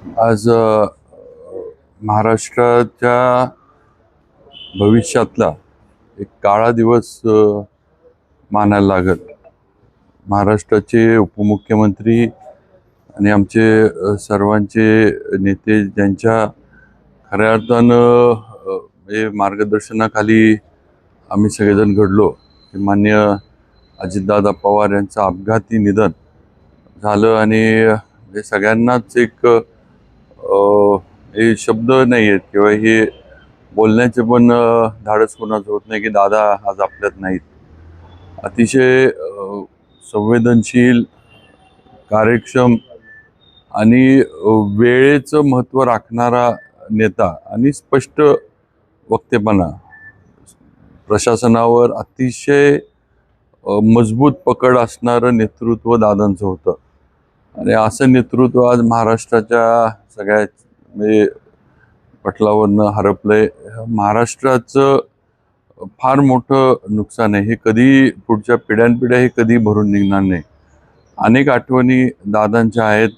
आज महाराष्ट्राच्या भविष्यातला एक काळा दिवस मानायला लागत. महाराष्ट्राचे उपमुख्यमंत्री आणि आमचे सर्वांचे नेते ज्यांच्या खऱ्या अर्थानं हे मार्गदर्शनाखाली आम्ही सगळेजण घडलो, ते माननीय अजितदादा पवार यांचं अपघाती निधन झालं. आणि हे सगळ्यांनाच एक हे शब्द नाही आहेत किंवा हे बोलण्याचे पण धाडस कोणाचं होत नाही की दादा आज आपल्यात नाहीत. अतिशय संवेदनशील, कार्यक्षम आणि वेळेचं महत्त्व राखणारा नेता आणि स्पष्ट वक्तेपणा, प्रशासनावर अतिशय मजबूत पकड असणारं नेतृत्व दादांचं होतं. आणि असं नेतृत्व आज महाराष्ट्राच्या सगळ्या म्हणजे पटलावरनं हरपलंय. महाराष्ट्राचं फार मोठं नुकसान आहे. हे कधी पुढच्या पिढ्यानपिढ्या हे कधी भरून निघणार नाही. अनेक आठवणी दादांच्या आहेत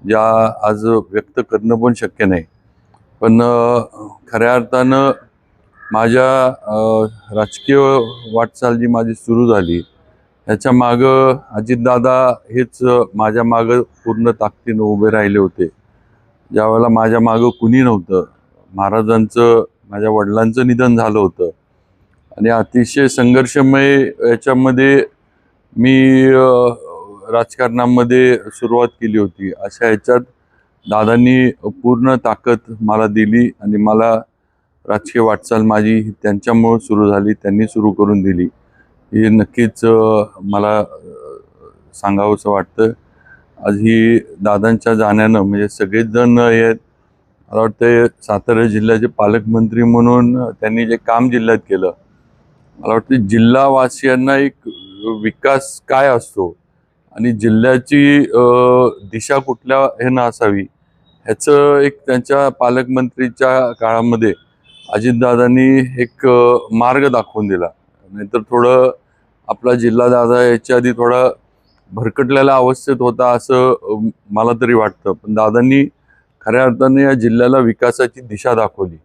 ज्या आज व्यक्त करणं पण शक्य नाही. पण खऱ्या अर्थानं माझ्या राजकीय वाटचाल जी माझी सुरू झाली ह्याच्या मागं अजितदादा हेच माझ्या मागं पूर्ण ताकदीनं उभे राहिले होते. ज्यावेळेला माझ्या मागं कुणी नव्हतं, महाराजांचं, माझ्या वडिलांचं निधन झालं होतं आणि अतिशय संघर्षमय याच्यामध्ये मी राजकारणामध्ये सुरुवात केली होती. अशा ह्याच्यात दादांनी पूर्ण ताकद मला दिली आणि मला राजकीय वाटचाल माझी त्यांच्यामुळं सुरू झाली, त्यांनी सुरू करून दिली. हे नक्कीच मला सांगावंसं वाटतं. आज ही दादांच्या जाण्यानं म्हणजे सगळेच जण आहेत. मला वाटतं सातारा जिल्ह्याचे पालकमंत्री म्हणून त्यांनी जे काम जिल्ह्यात केलं, मला वाटतं जिल्हावासियांना एक विकास काय असतो आणि जिल्ह्याची दिशा कुठल्या ह्यानं असावी ह्याचं एक त्यांच्या पालकमंत्रीच्या काळामध्ये अजितदादांनी एक मार्ग दाखवून दिला. नाहीतर थोडं आपला जिल्हा दादा याच्या आधी थोडा भरकटलेल्या अवस्थेत होता असं मला तरी वाटतं. पण दादांनी खऱ्या अर्थाने या जिल्ह्याला विकासाची दिशा दाखवली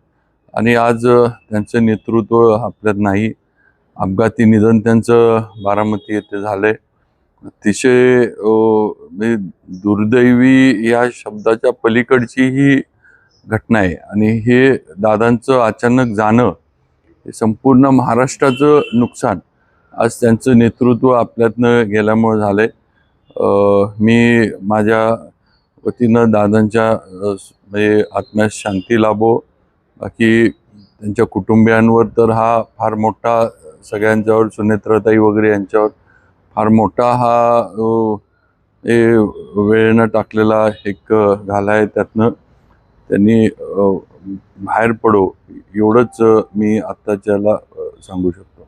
आणि आज त्यांचं नेतृत्व आपल्यात नाही. अपघाती निधन त्यांचं बारामती येथे झालंय. अतिशय दुर्दैवी या शब्दाच्या पलीकडची ही घटना आहे. आणि हे दादांचं अचानक जाणं हे संपूर्ण महाराष्ट्राचं नुकसान आज त्यांचं नेतृत्व आपल्यातनं गेल्यामुळे झालंय. मी माझ्या वतीनं दादांच्या म्हणजे आत्म्यास शांती लाभो. बाकी त्यांच्या कुटुंबियांवर तर हा फार मोठा सगळ्यांच्यावर, सुनेत्राताई वगैरे यांच्यावर फार मोठा हा वेळेनं टाकलेला एक घाला आहे. त्यातनं त्यांनी बाहेर पडो एवढंच मी आत्ताच्याला सांगू शकतो.